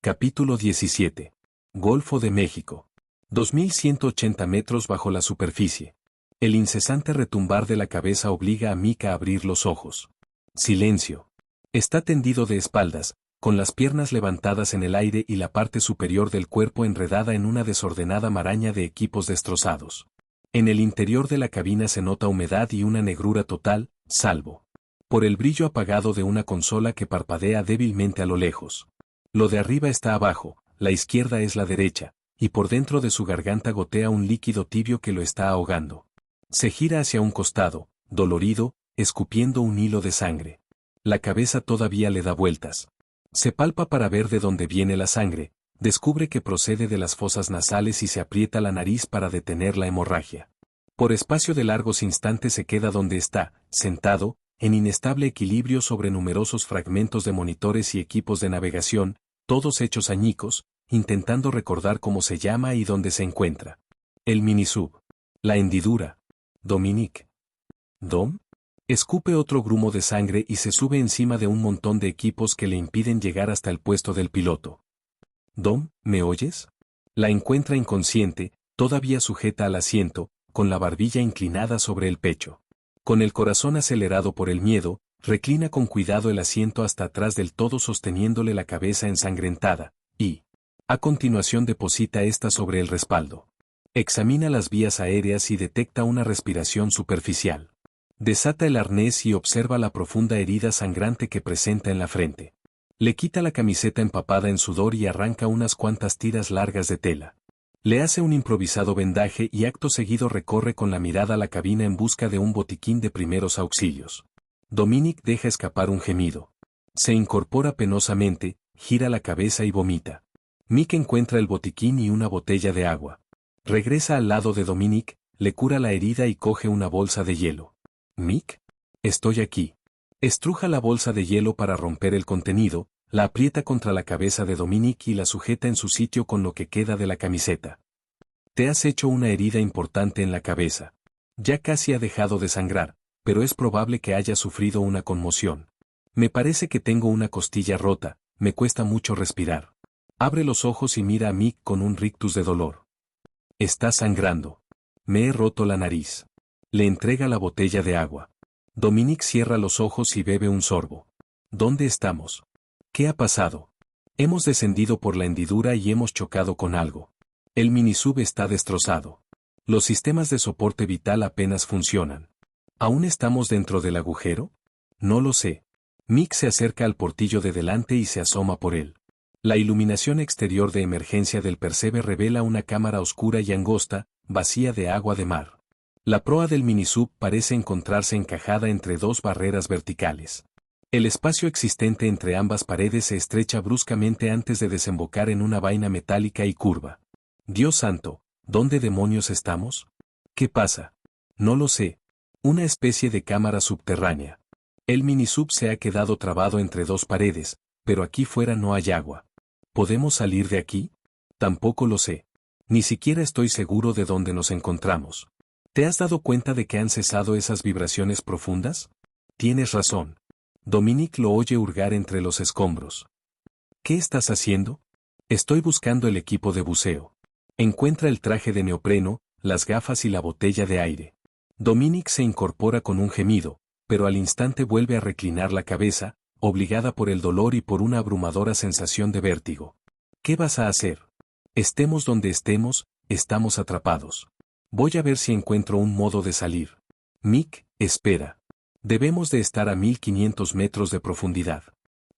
Capítulo 17. Golfo de México. 2180 metros bajo la superficie. El incesante retumbar de la cabeza obliga a Mick a abrir los ojos. Silencio. Está tendido de espaldas, con las piernas levantadas en el aire y la parte superior del cuerpo enredada en una desordenada maraña de equipos destrozados. En el interior de la cabina se nota humedad y una negrura total, salvo por el brillo apagado de una consola que parpadea débilmente a lo lejos. Lo de arriba está abajo, la izquierda es la derecha, y por dentro de su garganta gotea un líquido tibio que lo está ahogando. Se gira hacia un costado, dolorido, escupiendo un hilo de sangre. La cabeza todavía le da vueltas. Se palpa para ver de dónde viene la sangre, descubre que procede de las fosas nasales y se aprieta la nariz para detener la hemorragia. Por espacio de largos instantes se queda donde está, sentado, en inestable equilibrio sobre numerosos fragmentos de monitores y equipos de navegación, todos hechos añicos, intentando recordar cómo se llama y dónde se encuentra. El minisub. La hendidura. Dominic. ¿Dom? Escupe otro grumo de sangre y se sube encima de un montón de equipos que le impiden llegar hasta el puesto del piloto. Dom, ¿me oyes? La encuentra inconsciente, todavía sujeta al asiento, con la barbilla inclinada sobre el pecho. Con el corazón acelerado por el miedo, reclina con cuidado el asiento hasta atrás del todo sosteniéndole la cabeza ensangrentada, y, a continuación deposita esta sobre el respaldo. Examina las vías aéreas y detecta una respiración superficial. Desata el arnés y observa la profunda herida sangrante que presenta en la frente. Le quita la camiseta empapada en sudor y arranca unas cuantas tiras largas de tela. Le hace un improvisado vendaje y acto seguido recorre con la mirada la cabina en busca de un botiquín de primeros auxilios. Dominic deja escapar un gemido. Se incorpora penosamente, gira la cabeza y vomita. Mick encuentra el botiquín y una botella de agua. Regresa al lado de Dominic, le cura la herida y coge una bolsa de hielo. «Mick, estoy aquí». Estruja la bolsa de hielo para romper el contenido, la aprieta contra la cabeza de Dominic y la sujeta en su sitio con lo que queda de la camiseta. «Te has hecho una herida importante en la cabeza. Ya casi ha dejado de sangrar, pero es probable que haya sufrido una conmoción. Me parece que tengo una costilla rota, me cuesta mucho respirar». Abre los ojos y mira a Mick con un rictus de dolor. «Está sangrando. Me he roto la nariz». Le entrega la botella de agua. Dominic cierra los ojos y bebe un sorbo. «¿Dónde estamos? ¿Qué ha pasado?» «Hemos descendido por la hendidura y hemos chocado con algo. El minisub está destrozado. Los sistemas de soporte vital apenas funcionan. ¿Aún estamos dentro del agujero? No lo sé». Mick se acerca al portillo de delante y se asoma por él. La iluminación exterior de emergencia del Percebe revela una cámara oscura y angosta, vacía de agua de mar. La proa del minisub parece encontrarse encajada entre dos barreras verticales. El espacio existente entre ambas paredes se estrecha bruscamente antes de desembocar en una vaina metálica y curva. «Dios santo, ¿dónde demonios estamos? ¿Qué pasa?» «No lo sé. Una especie de cámara subterránea. El minisub se ha quedado trabado entre dos paredes, pero aquí fuera no hay agua. ¿Podemos salir de aquí? Tampoco lo sé. Ni siquiera estoy seguro de dónde nos encontramos. ¿Te has dado cuenta de que han cesado esas vibraciones profundas? Tienes razón». Dominic lo oye hurgar entre los escombros. «¿Qué estás haciendo?» «Estoy buscando el equipo de buceo». Encuentra el traje de neopreno, las gafas y la botella de aire. Dominic se incorpora con un gemido, pero al instante vuelve a reclinar la cabeza, obligada por el dolor y por una abrumadora sensación de vértigo. «¿Qué vas a hacer?» «Estemos donde estemos, estamos atrapados. Voy a ver si encuentro un modo de salir». «Mick, espera. Debemos de estar a 1500 metros de profundidad.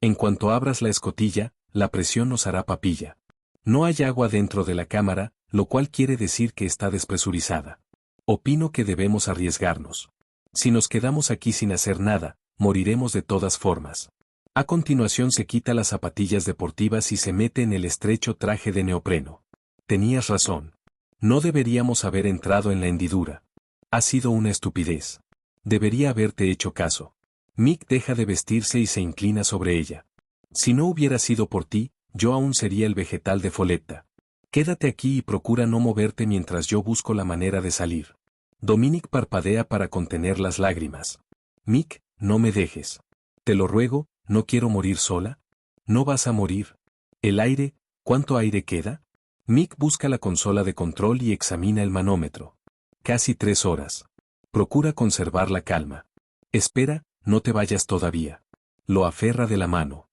En cuanto abras la escotilla, la presión nos hará papilla. No hay agua dentro de la cámara, lo cual quiere decir que está despresurizada. Opino que debemos arriesgarnos. Si nos quedamos aquí sin hacer nada, moriremos de todas formas». A continuación se quita las zapatillas deportivas y se mete en el estrecho traje de neopreno. «Tenías razón. No deberíamos haber entrado en la hendidura. Ha sido una estupidez. Debería haberte hecho caso». Mick deja de vestirse y se inclina sobre ella. «Si no hubiera sido por ti, yo aún sería el vegetal de Foletta. Quédate aquí y procura no moverte mientras yo busco la manera de salir». Dominic parpadea para contener las lágrimas. «Mick, no me dejes. Te lo ruego, ¿no quiero morir sola?» «No vas a morir. El aire, ¿cuánto aire queda? Mick busca la consola de control y examina el manómetro. Casi 3 horas. Procura conservar la calma. Espera, no te vayas todavía. Lo aferra de la mano.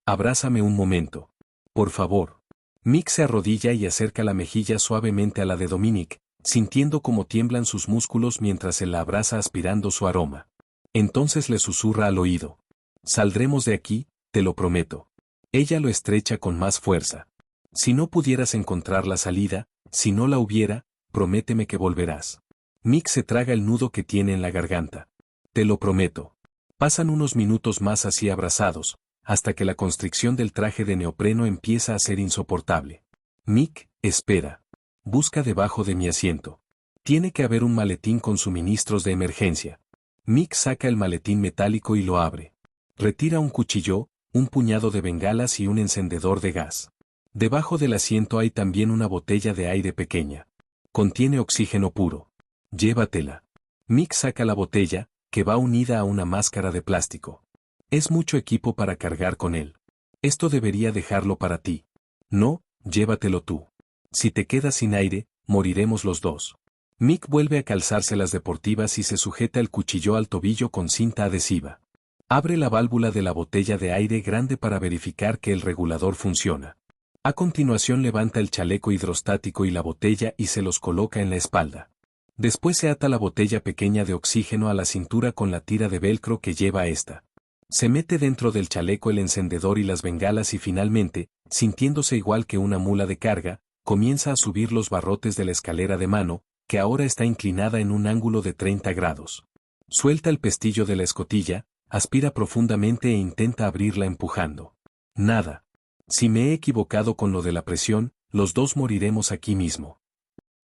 Abrázame un momento. Por favor. Mick se arrodilla y acerca la mejilla suavemente a la de Dominic, sintiendo cómo tiemblan sus músculos mientras él la abraza aspirando su aroma. Entonces le susurra al oído. Saldremos de aquí, te lo prometo. Ella lo estrecha con más fuerza. Si no pudieras encontrar la salida, si no la hubiera, prométeme que volverás. Mick se traga el nudo que tiene en la garganta. Te lo prometo. Pasan unos minutos más así abrazados, hasta que la constricción del traje de neopreno empieza a ser insoportable. Mick, espera. Busca debajo de mi asiento. Tiene que haber un maletín con suministros de emergencia. Mick saca el maletín metálico y lo abre. Retira un cuchillo, un puñado de bengalas y un encendedor de gas. Debajo del asiento hay también una botella de aire pequeña. Contiene oxígeno puro. Llévatela. Mick saca la botella, que va unida a una máscara de plástico. Es mucho equipo para cargar con él. Esto debería dejarlo para ti. No, llévatelo tú. Si te quedas sin aire, moriremos los dos. Mick vuelve a calzarse las deportivas y se sujeta el cuchillo al tobillo con cinta adhesiva. Abre la válvula de la botella de aire grande para verificar que el regulador funciona. A continuación levanta el chaleco hidrostático y la botella y se los coloca en la espalda. Después se ata la botella pequeña de oxígeno a la cintura con la tira de velcro que lleva esta. Se mete dentro del chaleco el encendedor y las bengalas y finalmente, sintiéndose igual que una mula de carga, comienza a subir los barrotes de la escalera de mano, que ahora está inclinada en un ángulo de 30 grados. Suelta el pestillo de la escotilla, aspira profundamente e intenta abrirla empujando. Nada. Si me he equivocado con lo de la presión, los dos moriremos aquí mismo.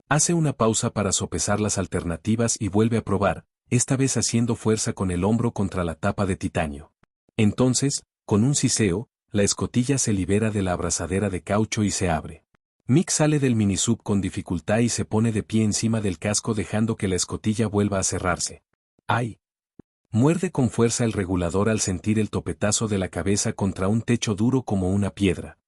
Hace una pausa para sopesar las alternativas y vuelve a probar, esta vez haciendo fuerza con el hombro contra la tapa de titanio. Entonces, con un siseo, la escotilla se libera de la abrazadera de caucho y se abre. Mick sale del minisub con dificultad y se pone de pie encima del casco dejando que la escotilla vuelva a cerrarse. ¡Ay! Muerde con fuerza el regulador al sentir el topetazo de la cabeza contra un techo duro como una piedra.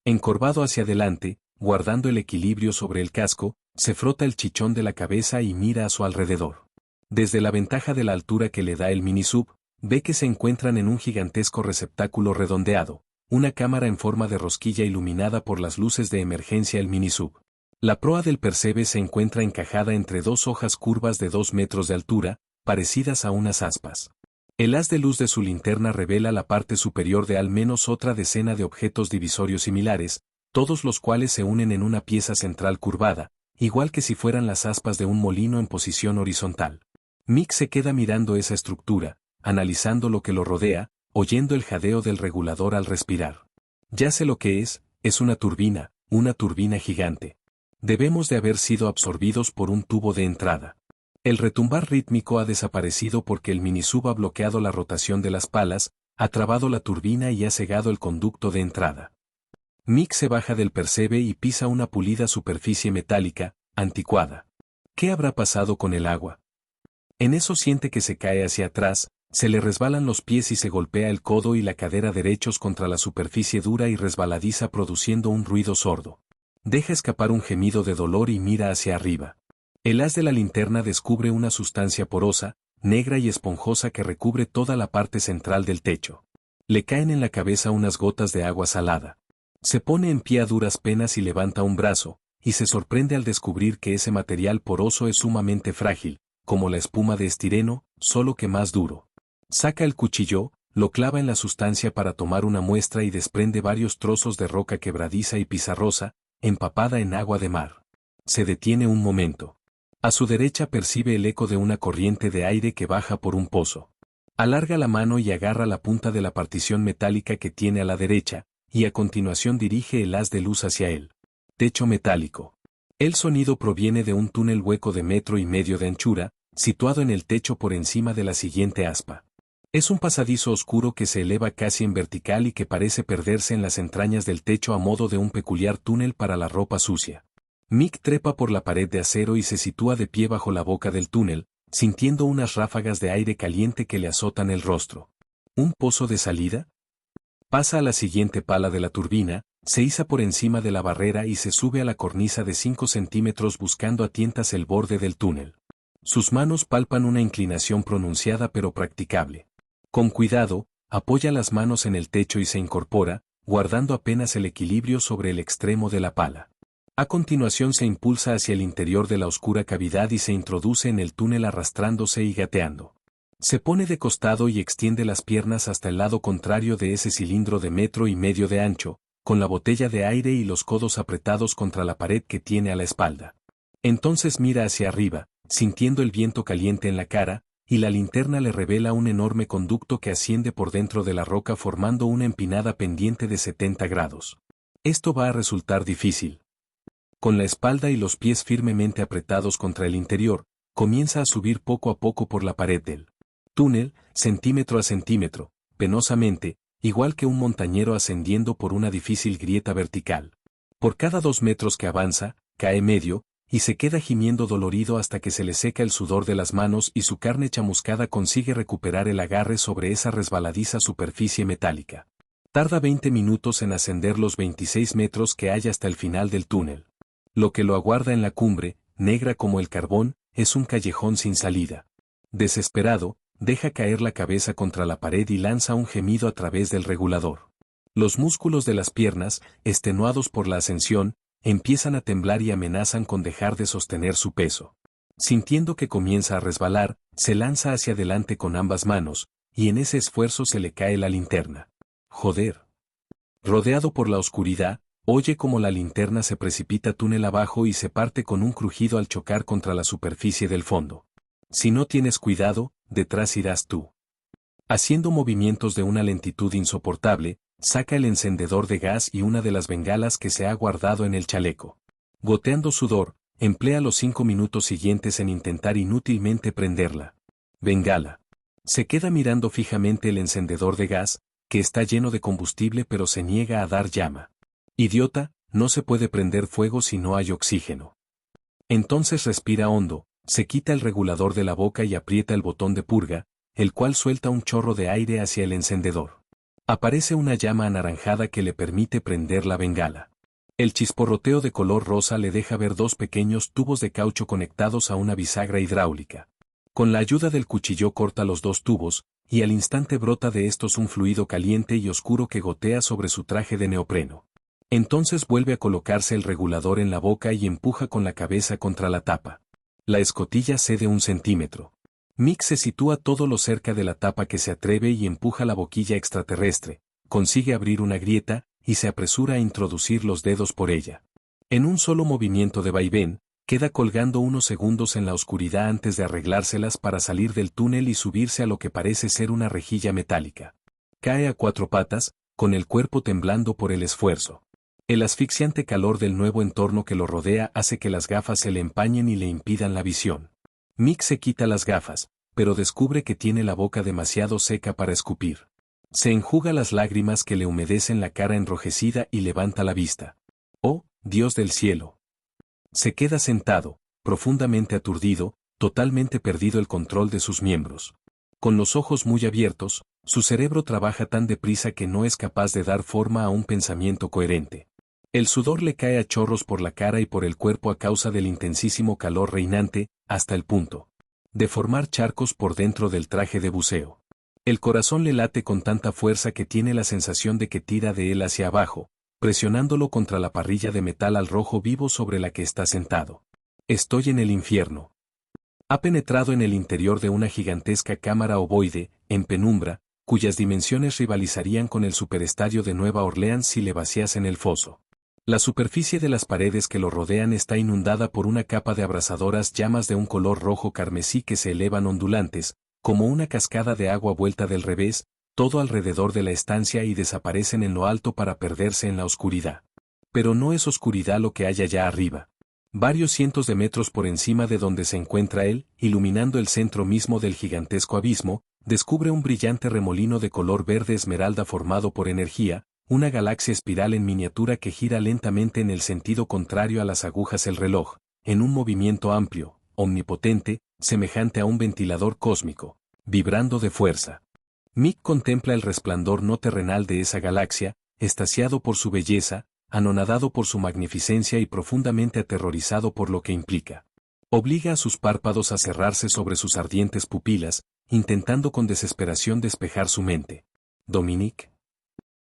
Encorvado hacia adelante, guardando el equilibrio sobre el casco, se frota el chichón de la cabeza y mira a su alrededor. Desde la ventaja de la altura que le da el minisub, ve que se encuentran en un gigantesco receptáculo redondeado, una cámara en forma de rosquilla iluminada por las luces de emergencia el minisub. La proa del Percebe se encuentra encajada entre dos hojas curvas de 2 metros de altura, parecidas a unas aspas. El haz de luz de su linterna revela la parte superior de al menos otra decena de objetos divisorios similares, todos los cuales se unen en una pieza central curvada, igual que si fueran las aspas de un molino en posición horizontal. Mick se queda mirando esa estructura, analizando lo que lo rodea, oyendo el jadeo del regulador al respirar. Ya sé lo que es una turbina gigante. Debemos de haber sido absorbidos por un tubo de entrada. El retumbar rítmico ha desaparecido porque el minisub ha bloqueado la rotación de las palas, ha trabado la turbina y ha cegado el conducto de entrada. Mick se baja del Percebe y pisa una pulida superficie metálica, anticuada. ¿Qué habrá pasado con el agua? En eso siente que se cae hacia atrás, se le resbalan los pies y se golpea el codo y la cadera derechos contra la superficie dura y resbaladiza produciendo un ruido sordo. Deja escapar un gemido de dolor y mira hacia arriba. El haz de la linterna descubre una sustancia porosa, negra y esponjosa que recubre toda la parte central del techo. Le caen en la cabeza unas gotas de agua salada. Se pone en pie a duras penas y levanta un brazo, y se sorprende al descubrir que ese material poroso es sumamente frágil, como la espuma de estireno, solo que más duro. Saca el cuchillo, lo clava en la sustancia para tomar una muestra y desprende varios trozos de roca quebradiza y pizarrosa, empapada en agua de mar. Se detiene un momento. A su derecha percibe el eco de una corriente de aire que baja por un pozo. Alarga la mano y agarra la punta de la partición metálica que tiene a la derecha, y a continuación dirige el haz de luz hacia él. Techo metálico. El sonido proviene de un túnel hueco de 1,5 metros de anchura, situado en el techo por encima de la siguiente aspa. Es un pasadizo oscuro que se eleva casi en vertical y que parece perderse en las entrañas del techo a modo de un peculiar túnel para la ropa sucia. Mick trepa por la pared de acero y se sitúa de pie bajo la boca del túnel, sintiendo unas ráfagas de aire caliente que le azotan el rostro. ¿Un pozo de salida? Pasa a la siguiente pala de la turbina, se iza por encima de la barrera y se sube a la cornisa de 5 centímetros buscando a tientas el borde del túnel. Sus manos palpan una inclinación pronunciada pero practicable. Con cuidado, apoya las manos en el techo y se incorpora, guardando apenas el equilibrio sobre el extremo de la pala. A continuación se impulsa hacia el interior de la oscura cavidad y se introduce en el túnel arrastrándose y gateando. Se pone de costado y extiende las piernas hasta el lado contrario de ese cilindro de 1,5 metros de ancho, con la botella de aire y los codos apretados contra la pared que tiene a la espalda. Entonces mira hacia arriba, sintiendo el viento caliente en la cara, y la linterna le revela un enorme conducto que asciende por dentro de la roca formando una empinada pendiente de 70 grados. Esto va a resultar difícil. Con la espalda y los pies firmemente apretados contra el interior, comienza a subir poco a poco por la pared del túnel, centímetro a centímetro, penosamente, igual que un montañero ascendiendo por una difícil grieta vertical. Por cada 2 metros que avanza, cae medio, y se queda gimiendo dolorido hasta que se le seca el sudor de las manos y su carne chamuscada consigue recuperar el agarre sobre esa resbaladiza superficie metálica. Tarda 20 minutos en ascender los 26 metros que hay hasta el final del túnel. Lo que lo aguarda en la cumbre, negra como el carbón, es un callejón sin salida. Desesperado, deja caer la cabeza contra la pared y lanza un gemido a través del regulador. Los músculos de las piernas, extenuados por la ascensión, empiezan a temblar y amenazan con dejar de sostener su peso. Sintiendo que comienza a resbalar, se lanza hacia adelante con ambas manos, y en ese esfuerzo se le cae la linterna. ¡Joder! Rodeado por la oscuridad, oye como la linterna se precipita túnel abajo y se parte con un crujido al chocar contra la superficie del fondo. Si no tienes cuidado, detrás irás tú. Haciendo movimientos de una lentitud insoportable, saca el encendedor de gas y una de las bengalas que se ha guardado en el chaleco. Goteando sudor, emplea los 5 minutos siguientes en intentar inútilmente prenderla. Bengala. Se queda mirando fijamente el encendedor de gas, que está lleno de combustible pero se niega a dar llama. Idiota, no se puede prender fuego si no hay oxígeno. Entonces respira hondo, se quita el regulador de la boca y aprieta el botón de purga, el cual suelta un chorro de aire hacia el encendedor. Aparece una llama anaranjada que le permite prender la bengala. El chisporroteo de color rosa le deja ver 2 pequeños tubos de caucho conectados a una bisagra hidráulica. Con la ayuda del cuchillo corta los 2 tubos, y al instante brota de estos un fluido caliente y oscuro que gotea sobre su traje de neopreno. Entonces vuelve a colocarse el regulador en la boca y empuja con la cabeza contra la tapa. La escotilla cede 1 centímetro. Mick se sitúa todo lo cerca de la tapa que se atreve y empuja la boquilla extraterrestre, consigue abrir una grieta, y se apresura a introducir los dedos por ella. En un solo movimiento de vaivén, queda colgando unos segundos en la oscuridad antes de arreglárselas para salir del túnel y subirse a lo que parece ser una rejilla metálica. Cae a 4 patas, con el cuerpo temblando por el esfuerzo. El asfixiante calor del nuevo entorno que lo rodea hace que las gafas se le empañen y le impidan la visión. Mick se quita las gafas, pero descubre que tiene la boca demasiado seca para escupir. Se enjuga las lágrimas que le humedecen la cara enrojecida y levanta la vista. ¡Oh, Dios del cielo! Se queda sentado, profundamente aturdido, totalmente perdido el control de sus miembros. Con los ojos muy abiertos, su cerebro trabaja tan deprisa que no es capaz de dar forma a un pensamiento coherente. El sudor le cae a chorros por la cara y por el cuerpo a causa del intensísimo calor reinante, hasta el punto de formar charcos por dentro del traje de buceo. El corazón le late con tanta fuerza que tiene la sensación de que tira de él hacia abajo, presionándolo contra la parrilla de metal al rojo vivo sobre la que está sentado. Estoy en el infierno. Ha penetrado en el interior de una gigantesca cámara ovoide, en penumbra, cuyas dimensiones rivalizarían con el superestadio de Nueva Orleans si le vaciasen el foso. La superficie de las paredes que lo rodean está inundada por una capa de abrasadoras llamas de un color rojo carmesí que se elevan ondulantes, como una cascada de agua vuelta del revés, todo alrededor de la estancia y desaparecen en lo alto para perderse en la oscuridad. Pero no es oscuridad lo que hay allá arriba. Varios cientos de metros por encima de donde se encuentra él, iluminando el centro mismo del gigantesco abismo, descubre un brillante remolino de color verde esmeralda formado por energía, una galaxia espiral en miniatura que gira lentamente en el sentido contrario a las agujas del reloj, en un movimiento amplio, omnipotente, semejante a un ventilador cósmico, vibrando de fuerza. Mick contempla el resplandor no terrenal de esa galaxia, extasiado por su belleza, anonadado por su magnificencia y profundamente aterrorizado por lo que implica. Obliga a sus párpados a cerrarse sobre sus ardientes pupilas, intentando con desesperación despejar su mente. Dominique.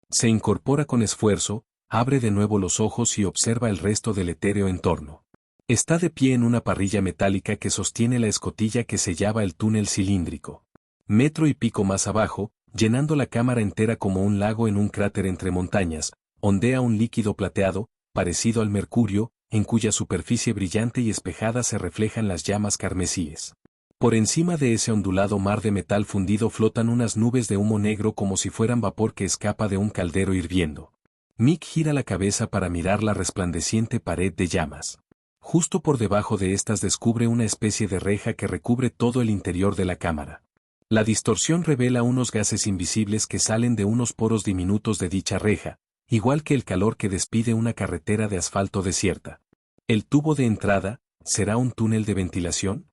Se incorpora con esfuerzo, abre de nuevo los ojos y observa el resto del etéreo entorno. Está de pie en una parrilla metálica que sostiene la escotilla que sellaba el túnel cilíndrico. Metro y pico más abajo, llenando la cámara entera como un lago en un cráter entre montañas, ondea un líquido plateado, parecido al mercurio, en cuya superficie brillante y espejada se reflejan las llamas carmesíes. Por encima de ese ondulado mar de metal fundido flotan unas nubes de humo negro como si fueran vapor que escapa de un caldero hirviendo. Mick gira la cabeza para mirar la resplandeciente pared de llamas. Justo por debajo de estas descubre una especie de reja que recubre todo el interior de la cámara. La distorsión revela unos gases invisibles que salen de unos poros diminutos de dicha reja, igual que el calor que despide una carretera de asfalto desierta. ¿El tubo de entrada será un túnel de ventilación?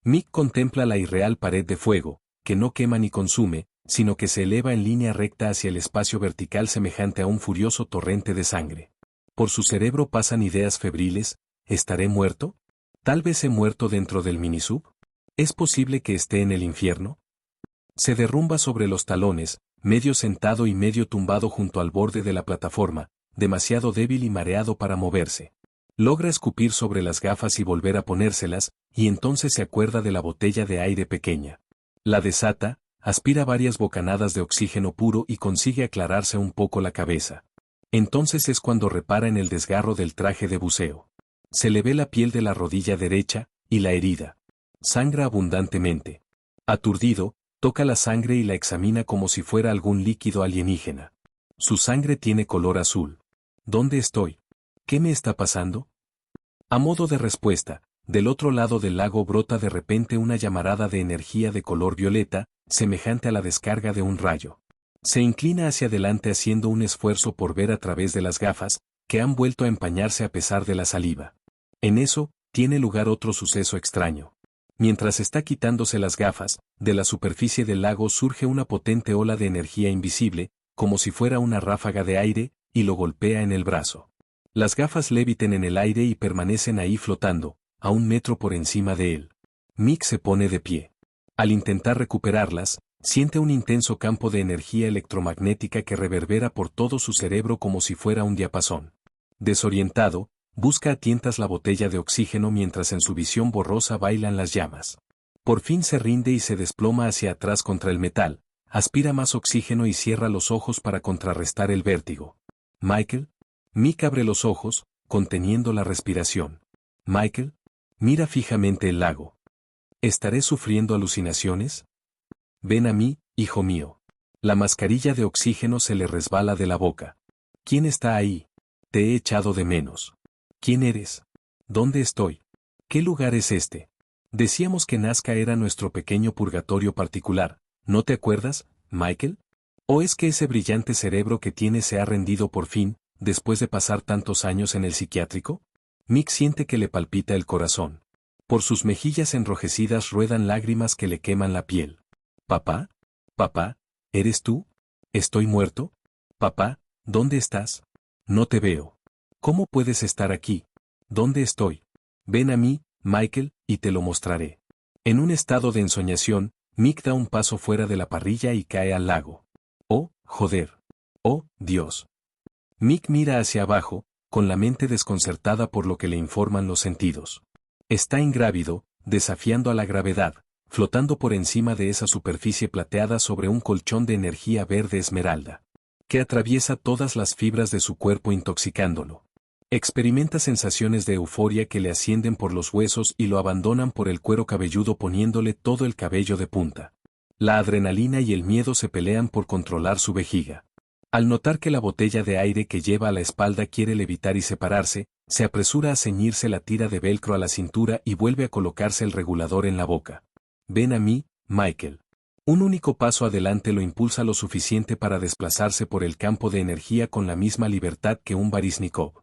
Mick contempla la irreal pared de fuego, que no quema ni consume, sino que se eleva en línea recta hacia el espacio vertical semejante a un furioso torrente de sangre. Por su cerebro pasan ideas febriles: ¿estaré muerto? ¿Tal vez he muerto dentro del minisub? ¿Es posible que esté en el infierno? Se derrumba sobre los talones, medio sentado y medio tumbado junto al borde de la plataforma, demasiado débil y mareado para moverse. Logra escupir sobre las gafas y volver a ponérselas, y entonces se acuerda de la botella de aire pequeña. La desata, aspira varias bocanadas de oxígeno puro y consigue aclararse un poco la cabeza. Entonces es cuando repara en el desgarro del traje de buceo. Se le ve la piel de la rodilla derecha, y la herida. Sangra abundantemente. Aturdido, toca la sangre y la examina como si fuera algún líquido alienígena. Su sangre tiene color azul. ¿Dónde estoy? ¿Qué me está pasando? A modo de respuesta, del otro lado del lago brota de repente una llamarada de energía de color violeta, semejante a la descarga de un rayo. Se inclina hacia adelante haciendo un esfuerzo por ver a través de las gafas, que han vuelto a empañarse a pesar de la saliva. En eso, tiene lugar otro suceso extraño. Mientras está quitándose las gafas, de la superficie del lago surge una potente ola de energía invisible, como si fuera una ráfaga de aire, y lo golpea en el brazo. Las gafas leviten en el aire y permanecen ahí flotando, a 1 metro por encima de él. Mick se pone de pie. Al intentar recuperarlas, siente un intenso campo de energía electromagnética que reverbera por todo su cerebro como si fuera un diapasón. Desorientado, busca a tientas la botella de oxígeno mientras en su visión borrosa bailan las llamas. Por fin se rinde y se desploma hacia atrás contra el metal, aspira más oxígeno y cierra los ojos para contrarrestar el vértigo. ¿Michael? Mick abre los ojos, conteniendo la respiración. ¿Michael? Mira fijamente el lago. ¿Estaré sufriendo alucinaciones? Ven a mí, hijo mío. La mascarilla de oxígeno se le resbala de la boca. ¿Quién está ahí? Te he echado de menos. ¿Quién eres? ¿Dónde estoy? ¿Qué lugar es este? Decíamos que Nazca era nuestro pequeño purgatorio particular, ¿no te acuerdas, Michael? ¿O es que ese brillante cerebro que tienes se ha rendido por fin, después de pasar tantos años en el psiquiátrico? Mick siente que le palpita el corazón. Por sus mejillas enrojecidas ruedan lágrimas que le queman la piel. ¿Papá? ¿Papá? ¿Eres tú? ¿Estoy muerto? ¿Papá? ¿Dónde estás? No te veo. ¿Cómo puedes estar aquí? ¿Dónde estoy? Ven a mí, Michael, y te lo mostraré. En un estado de ensoñación, Mick da un paso fuera de la parrilla y cae al lago. ¡Oh, joder! ¡Oh, Dios! Mick mira hacia abajo, con la mente desconcertada por lo que le informan los sentidos. Está ingrávido, desafiando a la gravedad, flotando por encima de esa superficie plateada sobre un colchón de energía verde esmeralda, que atraviesa todas las fibras de su cuerpo intoxicándolo. Experimenta sensaciones de euforia que le ascienden por los huesos y lo abandonan por el cuero cabelludo poniéndole todo el cabello de punta. La adrenalina y el miedo se pelean por controlar su vejiga. Al notar que la botella de aire que lleva a la espalda quiere levitar y separarse, se apresura a ceñirse la tira de velcro a la cintura y vuelve a colocarse el regulador en la boca. Ven a mí, Michael. Un único paso adelante lo impulsa lo suficiente para desplazarse por el campo de energía con la misma libertad que un Baryshnikov.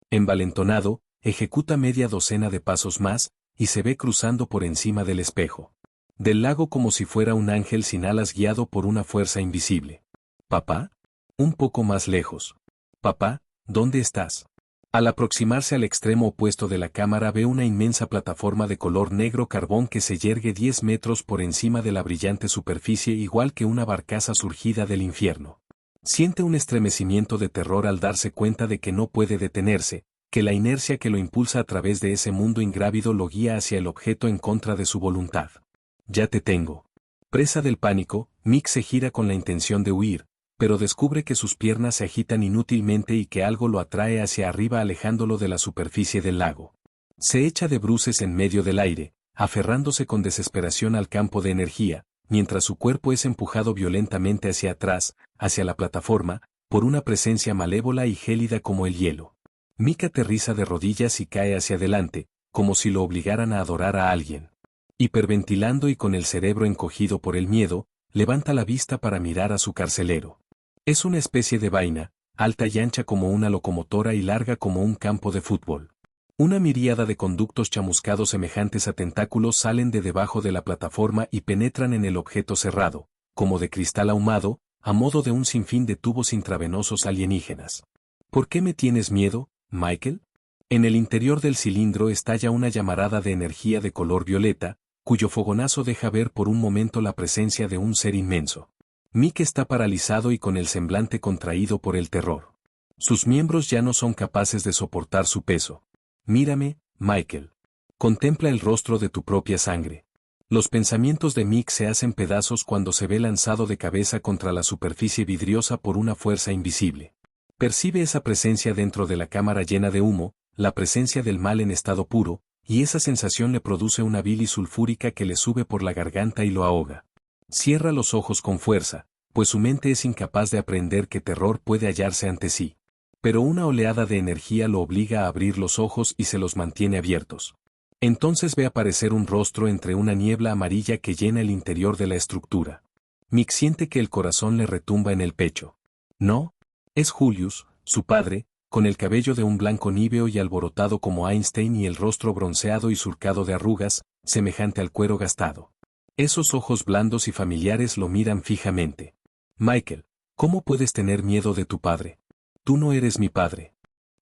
Envalentonado, ejecuta media docena de pasos más, y se ve cruzando por encima del espejo. Del lago como si fuera un ángel sin alas guiado por una fuerza invisible. ¿Papá? Un poco más lejos. Papá, ¿dónde estás? Al aproximarse al extremo opuesto de la cámara ve una inmensa plataforma de color negro carbón que se yergue 10 metros por encima de la brillante superficie igual que una barcaza surgida del infierno. Siente un estremecimiento de terror al darse cuenta de que no puede detenerse, que la inercia que lo impulsa a través de ese mundo ingrávido lo guía hacia el objeto en contra de su voluntad. Ya te tengo. Presa del pánico, Mick se gira con la intención de huir, pero descubre que sus piernas se agitan inútilmente y que algo lo atrae hacia arriba alejándolo de la superficie del lago. Se echa de bruces en medio del aire, aferrándose con desesperación al campo de energía, mientras su cuerpo es empujado violentamente hacia atrás, hacia la plataforma, por una presencia malévola y gélida como el hielo. Mick aterriza de rodillas y cae hacia adelante, como si lo obligaran a adorar a alguien. Hiperventilando y con el cerebro encogido por el miedo, levanta la vista para mirar a su carcelero. Es una especie de vaina, alta y ancha como una locomotora y larga como un campo de fútbol. Una miríada de conductos chamuscados semejantes a tentáculos salen de debajo de la plataforma y penetran en el objeto cerrado, como de cristal ahumado, a modo de un sinfín de tubos intravenosos alienígenas. ¿Por qué me tienes miedo, Michael? En el interior del cilindro estalla una llamarada de energía de color violeta, cuyo fogonazo deja ver por un momento la presencia de un ser inmenso. Mick está paralizado y con el semblante contraído por el terror. Sus miembros ya no son capaces de soportar su peso. Mírame, Michael. Contempla el rostro de tu propia sangre. Los pensamientos de Mick se hacen pedazos cuando se ve lanzado de cabeza contra la superficie vidriosa por una fuerza invisible. Percibe esa presencia dentro de la cámara llena de humo, la presencia del mal en estado puro, y esa sensación le produce una bilis sulfúrica que le sube por la garganta y lo ahoga. Cierra los ojos con fuerza, pues su mente es incapaz de aprender qué terror puede hallarse ante sí. Pero una oleada de energía lo obliga a abrir los ojos y se los mantiene abiertos. Entonces ve aparecer un rostro entre una niebla amarilla que llena el interior de la estructura. Mick siente que el corazón le retumba en el pecho. No, es Julius, su padre, con el cabello de un blanco níveo y alborotado como Einstein y el rostro bronceado y surcado de arrugas, semejante al cuero gastado. Esos ojos blandos y familiares lo miran fijamente. Michael, ¿cómo puedes tener miedo de tu padre? Tú no eres mi padre.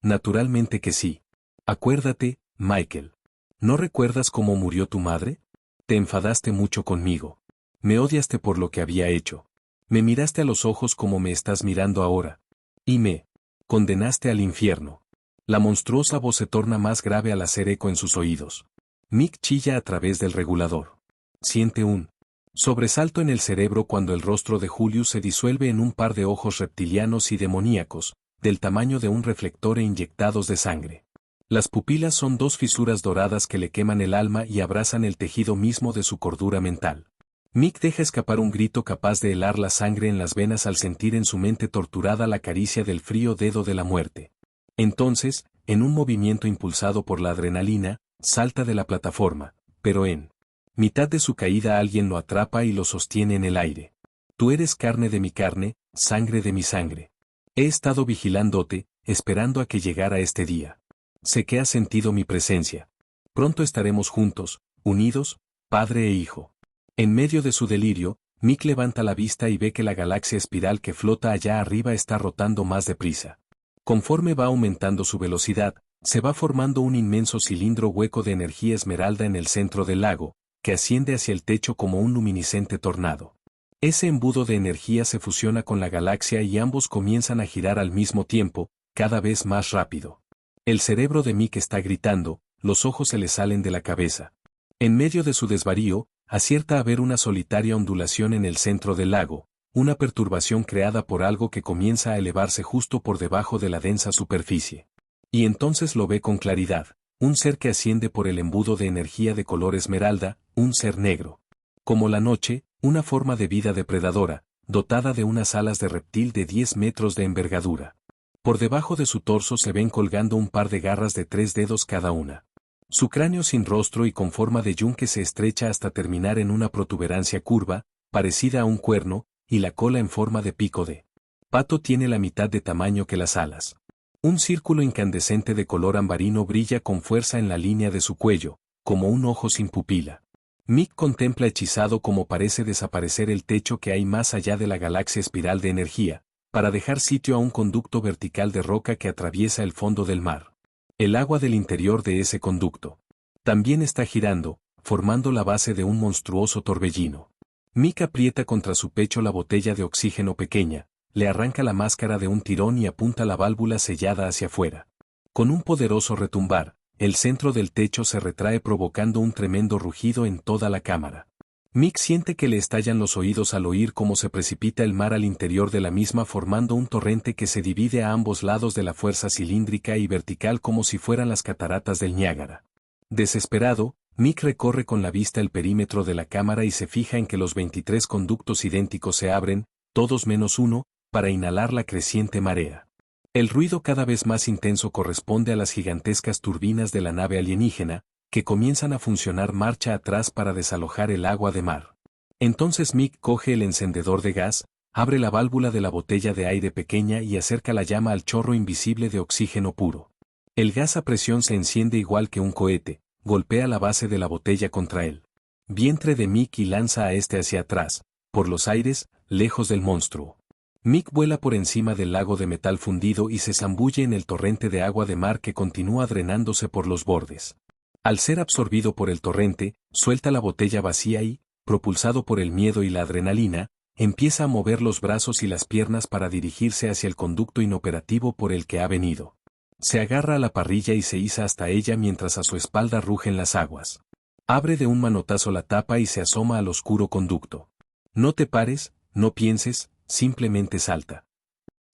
Naturalmente que sí. Acuérdate, Michael. ¿No recuerdas cómo murió tu madre? Te enfadaste mucho conmigo. Me odiaste por lo que había hecho. Me miraste a los ojos como me estás mirando ahora. Y me condenaste al infierno. La monstruosa voz se torna más grave al hacer eco en sus oídos. Mick chilla a través del regulador. Siente un sobresalto en el cerebro cuando el rostro de Julius se disuelve en un par de ojos reptilianos y demoníacos, del tamaño de un reflector e inyectados de sangre. Las pupilas son dos fisuras doradas que le queman el alma y abrazan el tejido mismo de su cordura mental. Mick deja escapar un grito capaz de helar la sangre en las venas al sentir en su mente torturada la caricia del frío dedo de la muerte. Entonces, en un movimiento impulsado por la adrenalina, salta de la plataforma, pero en mitad de su caída alguien lo atrapa y lo sostiene en el aire. Tú eres carne de mi carne, sangre de mi sangre. He estado vigilándote, esperando a que llegara este día. Sé que has sentido mi presencia. Pronto estaremos juntos, unidos, padre e hijo. En medio de su delirio, Mick levanta la vista y ve que la galaxia espiral que flota allá arriba está rotando más deprisa. Conforme va aumentando su velocidad, se va formando un inmenso cilindro hueco de energía esmeralda en el centro del lago, que asciende hacia el techo como un luminiscente tornado. Ese embudo de energía se fusiona con la galaxia y ambos comienzan a girar al mismo tiempo, cada vez más rápido. El cerebro de Mick está gritando, los ojos se le salen de la cabeza. En medio de su desvarío, acierta a ver una solitaria ondulación en el centro del lago, una perturbación creada por algo que comienza a elevarse justo por debajo de la densa superficie. Y entonces lo ve con claridad, un ser que asciende por el embudo de energía de color esmeralda, un ser negro. Como la noche, una forma de vida depredadora, dotada de unas alas de reptil de 10 metros de envergadura. Por debajo de su torso se ven colgando un par de garras de 3 dedos cada una. Su cráneo sin rostro y con forma de yunque se estrecha hasta terminar en una protuberancia curva, parecida a un cuerno, y la cola en forma de pico de pato tiene la mitad de tamaño que las alas. Un círculo incandescente de color ambarino brilla con fuerza en la línea de su cuello, como un ojo sin pupila. Mick contempla hechizado cómo parece desaparecer el techo que hay más allá de la galaxia espiral de energía, para dejar sitio a un conducto vertical de roca que atraviesa el fondo del mar. El agua del interior de ese conducto también está girando, formando la base de un monstruoso torbellino. Mick aprieta contra su pecho la botella de oxígeno pequeña, le arranca la máscara de un tirón y apunta la válvula sellada hacia afuera. Con un poderoso retumbar, el centro del techo se retrae provocando un tremendo rugido en toda la cámara. Mick siente que le estallan los oídos al oír cómo se precipita el mar al interior de la misma formando un torrente que se divide a ambos lados de la fuerza cilíndrica y vertical como si fueran las cataratas del Niágara. Desesperado, Mick recorre con la vista el perímetro de la cámara y se fija en que los 23 conductos idénticos se abren, todos menos uno, para inhalar la creciente marea. El ruido cada vez más intenso corresponde a las gigantescas turbinas de la nave alienígena, que comienzan a funcionar marcha atrás para desalojar el agua de mar. Entonces Mick coge el encendedor de gas, abre la válvula de la botella de aire pequeña y acerca la llama al chorro invisible de oxígeno puro. El gas a presión se enciende igual que un cohete, golpea la base de la botella contra el vientre de Mick y lanza a este hacia atrás, por los aires, lejos del monstruo. Mick vuela por encima del lago de metal fundido y se zambulle en el torrente de agua de mar que continúa drenándose por los bordes. Al ser absorbido por el torrente, suelta la botella vacía y, propulsado por el miedo y la adrenalina, empieza a mover los brazos y las piernas para dirigirse hacia el conducto inoperativo por el que ha venido. Se agarra a la parrilla y se iza hasta ella mientras a su espalda rugen las aguas. Abre de un manotazo la tapa y se asoma al oscuro conducto. No te pares, no pienses, simplemente salta.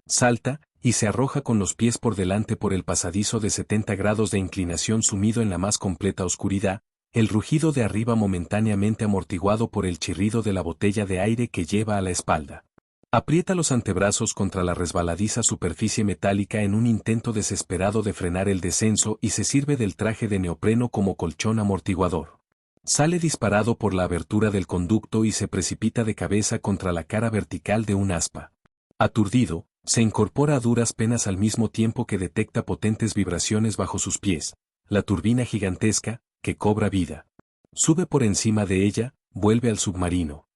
Salta, y se arroja con los pies por delante por el pasadizo de 70 grados de inclinación sumido en la más completa oscuridad, el rugido de arriba momentáneamente amortiguado por el chirrido de la botella de aire que lleva a la espalda. Aprieta los antebrazos contra la resbaladiza superficie metálica en un intento desesperado de frenar el descenso y se sirve del traje de neopreno como colchón amortiguador. Sale disparado por la abertura del conducto y se precipita de cabeza contra la cara vertical de un aspa. Aturdido, se incorpora a duras penas al mismo tiempo que detecta potentes vibraciones bajo sus pies, la turbina gigantesca, que cobra vida. Sube por encima de ella, vuelve al submarino.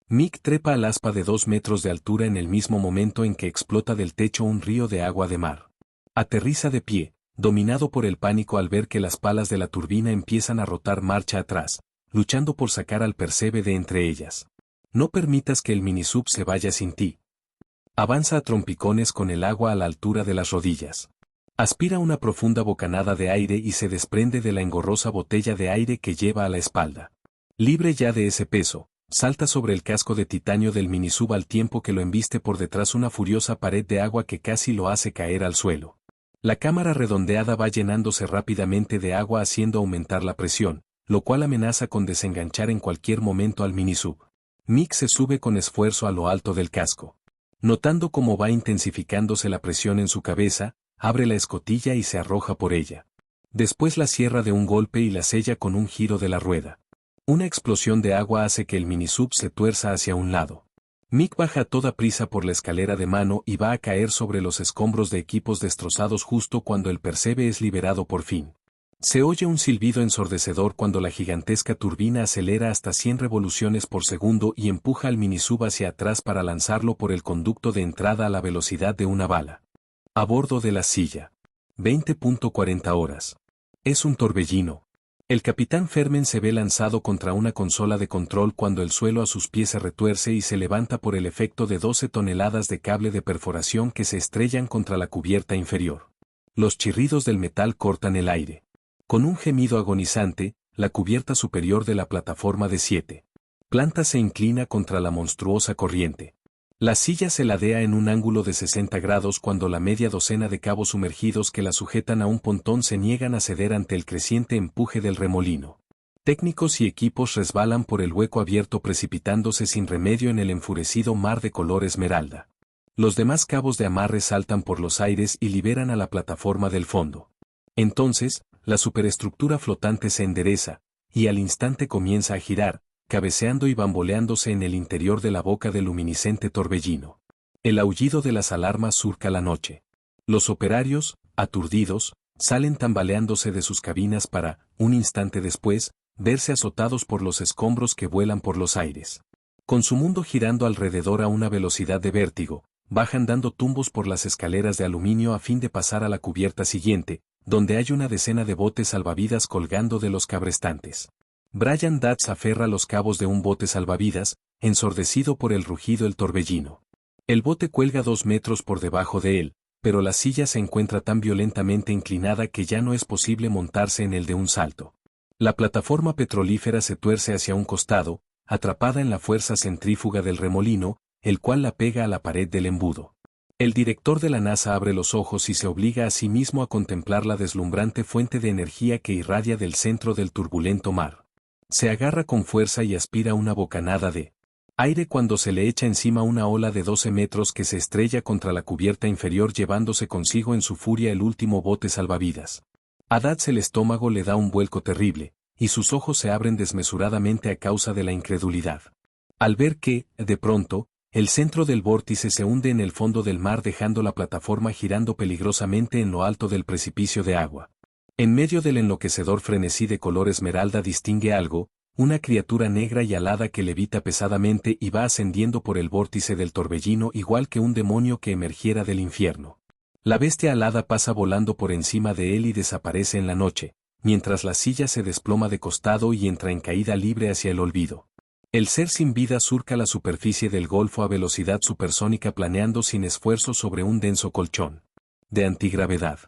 Mick trepa al aspa de 2 metros de altura en el mismo momento en que explota del techo un río de agua de mar. Aterriza de pie, dominado por el pánico al ver que las palas de la turbina empiezan a rotar marcha atrás, luchando por sacar al Percebe de entre ellas. No permitas que el minisub se vaya sin ti. Avanza a trompicones con el agua a la altura de las rodillas. Aspira una profunda bocanada de aire y se desprende de la engorrosa botella de aire que lleva a la espalda. Libre ya de ese peso, salta sobre el casco de titanio del minisub al tiempo que lo embiste por detrás una furiosa pared de agua que casi lo hace caer al suelo. La cámara redondeada va llenándose rápidamente de agua haciendo aumentar la presión, lo cual amenaza con desenganchar en cualquier momento al minisub. Mick se sube con esfuerzo a lo alto del casco. Notando cómo va intensificándose la presión en su cabeza, abre la escotilla y se arroja por ella. Después la cierra de un golpe y la sella con un giro de la rueda. Una explosión de agua hace que el minisub se tuerza hacia un lado. Mick baja a toda prisa por la escalera de mano y va a caer sobre los escombros de equipos destrozados justo cuando el Percebe es liberado por fin. Se oye un silbido ensordecedor cuando la gigantesca turbina acelera hasta 100 revoluciones por segundo y empuja al minisub hacia atrás para lanzarlo por el conducto de entrada a la velocidad de una bala. A bordo de la silla. 20.40 horas. Es un torbellino. El capitán Fermen se ve lanzado contra una consola de control cuando el suelo a sus pies se retuerce y se levanta por el efecto de 12 toneladas de cable de perforación que se estrellan contra la cubierta inferior. Los chirridos del metal cortan el aire. Con un gemido agonizante, la cubierta superior de la plataforma de 7 plantas se inclina contra la monstruosa corriente. La silla se ladea en un ángulo de 60 grados cuando la media docena de cabos sumergidos que la sujetan a un pontón se niegan a ceder ante el creciente empuje del remolino. Técnicos y equipos resbalan por el hueco abierto precipitándose sin remedio en el enfurecido mar de color esmeralda. Los demás cabos de amarre saltan por los aires y liberan a la plataforma del fondo. Entonces, la superestructura flotante se endereza, y al instante comienza a girar, cabeceando y bamboleándose en el interior de la boca del luminiscente torbellino. El aullido de las alarmas surca la noche. Los operarios, aturdidos, salen tambaleándose de sus cabinas para, un instante después, verse azotados por los escombros que vuelan por los aires. Con su mundo girando alrededor a una velocidad de vértigo, bajan dando tumbos por las escaleras de aluminio a fin de pasar a la cubierta siguiente, donde hay una decena de botes salvavidas colgando de los cabrestantes. Brian Dutz aferra los cabos de un bote salvavidas, ensordecido por el rugido del torbellino. El bote cuelga 2 metros por debajo de él, pero la silla se encuentra tan violentamente inclinada que ya no es posible montarse en él de un salto. La plataforma petrolífera se tuerce hacia un costado, atrapada en la fuerza centrífuga del remolino, el cual la pega a la pared del embudo. El director de la NASA abre los ojos y se obliga a sí mismo a contemplar la deslumbrante fuente de energía que irradia del centro del turbulento mar. Se agarra con fuerza y aspira una bocanada de aire cuando se le echa encima una ola de 12 metros que se estrella contra la cubierta inferior llevándose consigo en su furia el último bote salvavidas. A Dutz el estómago le da un vuelco terrible, y sus ojos se abren desmesuradamente a causa de la incredulidad. Al ver que, de pronto, el centro del vórtice se hunde en el fondo del mar dejando la plataforma girando peligrosamente en lo alto del precipicio de agua. En medio del enloquecedor frenesí de color esmeralda distingue algo, una criatura negra y alada que levita pesadamente y va ascendiendo por el vórtice del torbellino igual que un demonio que emergiera del infierno. La bestia alada pasa volando por encima de él y desaparece en la noche, mientras la silla se desploma de costado y entra en caída libre hacia el olvido. El ser sin vida surca la superficie del golfo a velocidad supersónica planeando sin esfuerzo sobre un denso colchón de antigravedad.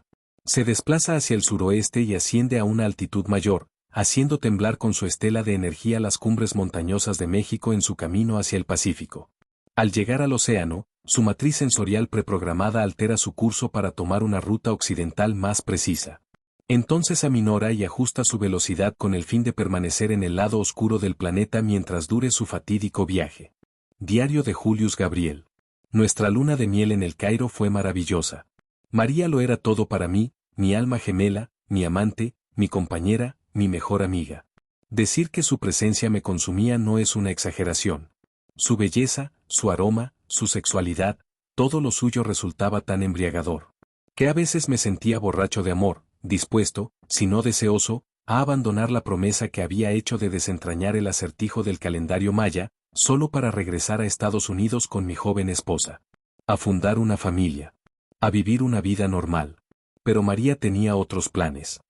Se desplaza hacia el suroeste y asciende a una altitud mayor, haciendo temblar con su estela de energía las cumbres montañosas de México en su camino hacia el Pacífico. Al llegar al océano, su matriz sensorial preprogramada altera su curso para tomar una ruta occidental más precisa. Entonces aminora y ajusta su velocidad con el fin de permanecer en el lado oscuro del planeta mientras dure su fatídico viaje. Diario de Julius Gabriel. Nuestra luna de miel en el Cairo fue maravillosa. María lo era todo para mí, mi alma gemela, mi amante, mi compañera, mi mejor amiga. Decir que su presencia me consumía no es una exageración. Su belleza, su aroma, su sexualidad, todo lo suyo resultaba tan embriagador, que a veces me sentía borracho de amor, dispuesto, si no deseoso, a abandonar la promesa que había hecho de desentrañar el acertijo del calendario maya, solo para regresar a Estados Unidos con mi joven esposa. A fundar una familia. A vivir una vida normal. Pero María tenía otros planes.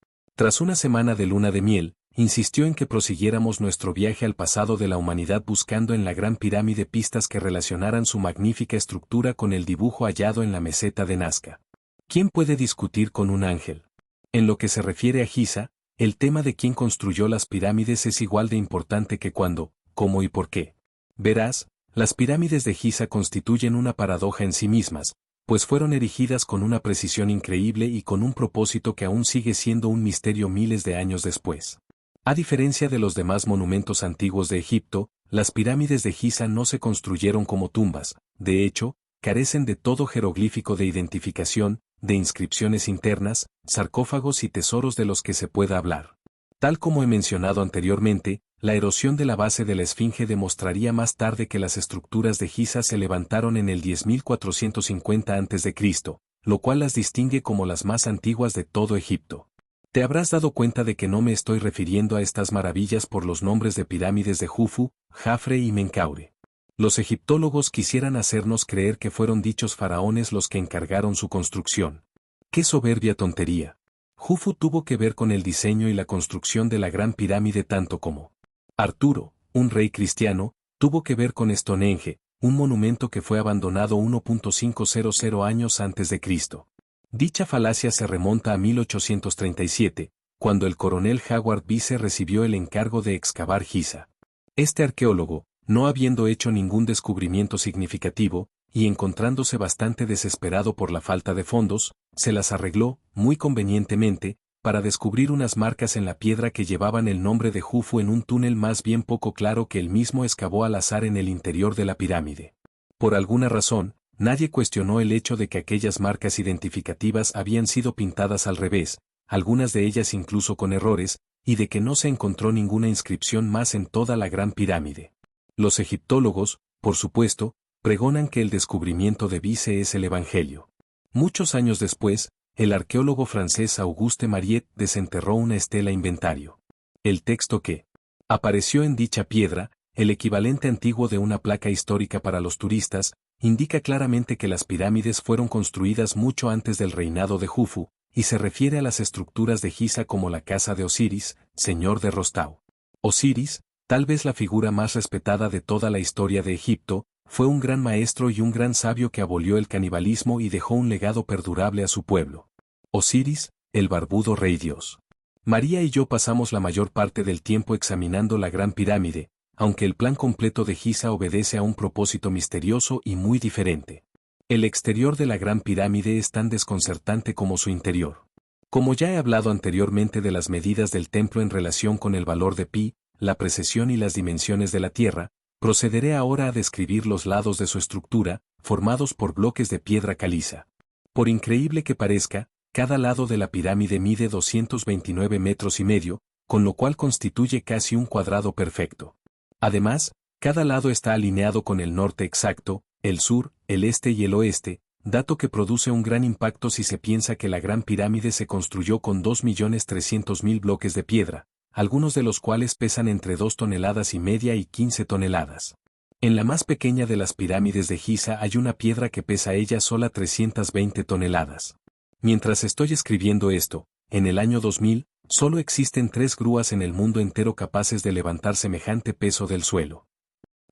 Tras una semana de luna de miel, insistió en que prosiguiéramos nuestro viaje al pasado de la humanidad buscando en la Gran Pirámide pistas que relacionaran su magnífica estructura con el dibujo hallado en la meseta de Nazca. ¿Quién puede discutir con un ángel? En lo que se refiere a Giza, el tema de quién construyó las pirámides es igual de importante que cuándo, cómo y por qué. Verás, las pirámides de Giza constituyen una paradoja en sí mismas, pues fueron erigidas con una precisión increíble y con un propósito que aún sigue siendo un misterio miles de años después. A diferencia de los demás monumentos antiguos de Egipto, las pirámides de Giza no se construyeron como tumbas, de hecho, carecen de todo jeroglífico de identificación, de inscripciones internas, sarcófagos y tesoros de los que se pueda hablar. Tal como he mencionado anteriormente, la erosión de la base de la Esfinge demostraría más tarde que las estructuras de Giza se levantaron en el 10.450 a.C., lo cual las distingue como las más antiguas de todo Egipto. Te habrás dado cuenta de que no me estoy refiriendo a estas maravillas por los nombres de pirámides de Jufu, Jafre y Menkaure. Los egiptólogos quisieran hacernos creer que fueron dichos faraones los que encargaron su construcción. ¡Qué soberbia tontería! Jufu tuvo que ver con el diseño y la construcción de la Gran Pirámide tanto como Arturo, un rey cristiano, tuvo que ver con Stonehenge, un monumento que fue abandonado 1.500 años antes de Cristo. Dicha falacia se remonta a 1837, cuando el coronel Howard Beese recibió el encargo de excavar Giza. Este arqueólogo, no habiendo hecho ningún descubrimiento significativo, y encontrándose bastante desesperado por la falta de fondos, se las arregló, muy convenientemente, para descubrir unas marcas en la piedra que llevaban el nombre de Jufu en un túnel más bien poco claro que él mismo excavó al azar en el interior de la pirámide. Por alguna razón, nadie cuestionó el hecho de que aquellas marcas identificativas habían sido pintadas al revés, algunas de ellas incluso con errores, y de que no se encontró ninguna inscripción más en toda la Gran Pirámide. Los egiptólogos, por supuesto, pregonan que el descubrimiento de Beese es el Evangelio. Muchos años después, el arqueólogo francés Auguste Mariette desenterró una estela inventario. El texto que Apareció en dicha piedra, el equivalente antiguo de una placa histórica para los turistas, indica claramente que las pirámides fueron construidas mucho antes del reinado de Jufu, y se refiere a las estructuras de Giza como la casa de Osiris, señor de Rostau. Osiris, tal vez la figura más respetada de toda la historia de Egipto, fue un gran maestro y un gran sabio que abolió el canibalismo y dejó un legado perdurable a su pueblo. Osiris, el barbudo rey dios. María y yo pasamos la mayor parte del tiempo examinando la Gran Pirámide, aunque el plan completo de Giza obedece a un propósito misterioso y muy diferente. El exterior de la Gran Pirámide es tan desconcertante como su interior. Como ya he hablado anteriormente de las medidas del templo en relación con el valor de pi, la precesión y las dimensiones de la Tierra, procederé ahora a describir los lados de su estructura, formados por bloques de piedra caliza. Por increíble que parezca, cada lado de la pirámide mide 229 metros y medio, con lo cual constituye casi un cuadrado perfecto. Además, cada lado está alineado con el norte exacto, el sur, el este y el oeste, dato que produce un gran impacto si se piensa que la Gran Pirámide se construyó con 2.300.000 bloques de piedra, algunos de los cuales pesan entre 2,5 toneladas y 15 toneladas. En la más pequeña de las pirámides de Giza hay una piedra que pesa ella sola 320 toneladas. Mientras estoy escribiendo esto, en el año 2000, solo existen 3 grúas en el mundo entero capaces de levantar semejante peso del suelo.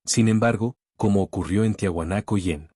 Sin embargo, como ocurrió en Tiahuanaco y en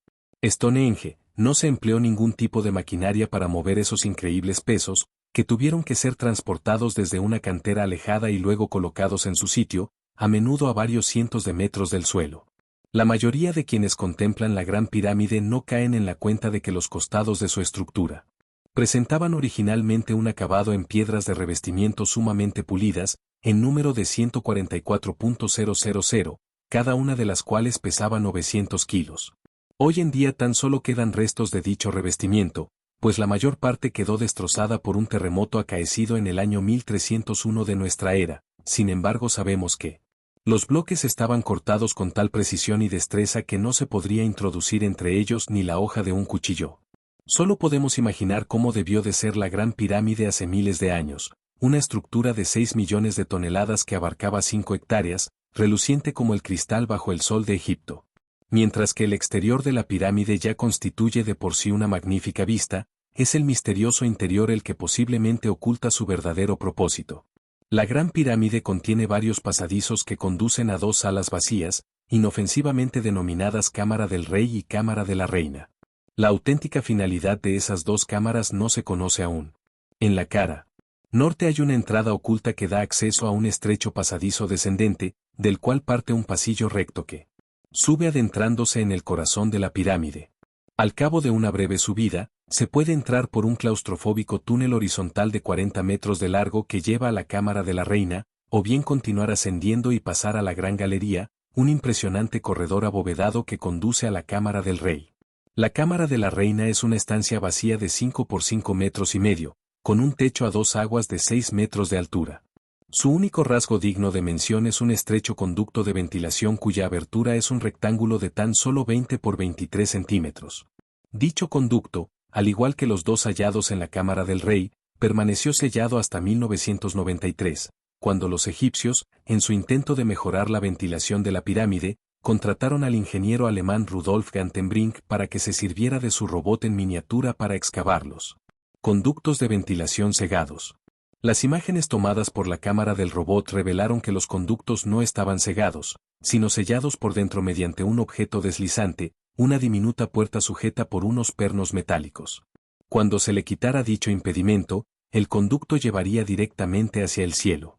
Stonehenge, no se empleó ningún tipo de maquinaria para mover esos increíbles pesos, que tuvieron que ser transportados desde una cantera alejada y luego colocados en su sitio, a menudo a varios cientos de metros del suelo. La mayoría de quienes contemplan la Gran Pirámide no caen en la cuenta de que los costados de su estructura presentaban originalmente un acabado en piedras de revestimiento sumamente pulidas, en número de 144.000, cada una de las cuales pesaba 900 kilos. Hoy en día tan solo quedan restos de dicho revestimiento, pues la mayor parte quedó destrozada por un terremoto acaecido en el año 1301 de nuestra era. Sin embargo, sabemos que los bloques estaban cortados con tal precisión y destreza que no se podría introducir entre ellos ni la hoja de un cuchillo. Solo podemos imaginar cómo debió de ser la Gran Pirámide hace miles de años, una estructura de 6 millones de toneladas que abarcaba 5 hectáreas, reluciente como el cristal bajo el sol de Egipto. Mientras que el exterior de la pirámide ya constituye de por sí una magnífica vista, es el misterioso interior el que posiblemente oculta su verdadero propósito. La Gran Pirámide contiene varios pasadizos que conducen a 2 salas vacías, inofensivamente denominadas Cámara del Rey y Cámara de la Reina. La auténtica finalidad de esas 2 cámaras no se conoce aún. En la cara norte hay una entrada oculta que da acceso a un estrecho pasadizo descendente, del cual parte un pasillo recto que sube adentrándose en el corazón de la pirámide. Al cabo de una breve subida, se puede entrar por un claustrofóbico túnel horizontal de 40 metros de largo que lleva a la Cámara de la Reina, o bien continuar ascendiendo y pasar a la Gran Galería, un impresionante corredor abovedado que conduce a la Cámara del Rey. La Cámara de la Reina es una estancia vacía de 5 por 5 metros y medio, con un techo a 2 aguas de 6 metros de altura. Su único rasgo digno de mención es un estrecho conducto de ventilación cuya abertura es un rectángulo de tan solo 20 por 23 centímetros. Dicho conducto, al igual que los 2 hallados en la Cámara del Rey, permaneció sellado hasta 1993, cuando los egipcios, en su intento de mejorar la ventilación de la pirámide, contrataron al ingeniero alemán Rudolf Gantenbrink para que se sirviera de su robot en miniatura para excavarlos. Conductos de ventilación cegados. Las imágenes tomadas por la cámara del robot revelaron que los conductos no estaban cegados, sino sellados por dentro mediante un objeto deslizante, una diminuta puerta sujeta por unos pernos metálicos. Cuando se le quitara dicho impedimento, el conducto llevaría directamente hacia el cielo.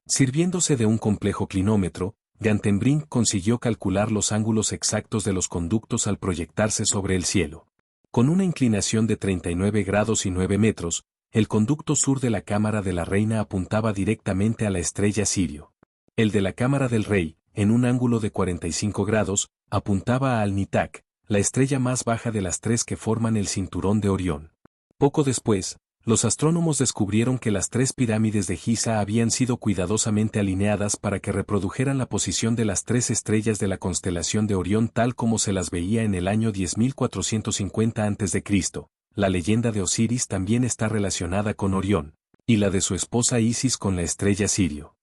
Sirviéndose de un complejo clinómetro, Gantenbrink consiguió calcular los ángulos exactos de los conductos al proyectarse sobre el cielo. Con una inclinación de 39 grados y 9 metros, el conducto sur de la Cámara de la Reina apuntaba directamente a la estrella Sirio. El de la Cámara del Rey, en un ángulo de 45 grados, apuntaba a Al-Nitak, la estrella más baja de las 3 que forman el cinturón de Orión. Poco después, los astrónomos descubrieron que las 3 pirámides de Giza habían sido cuidadosamente alineadas para que reprodujeran la posición de las 3 estrellas de la constelación de Orión tal como se las veía en el año 10.450 a.C. La leyenda de Osiris también está relacionada con Orión, y la de su esposa Isis con la estrella Sirio.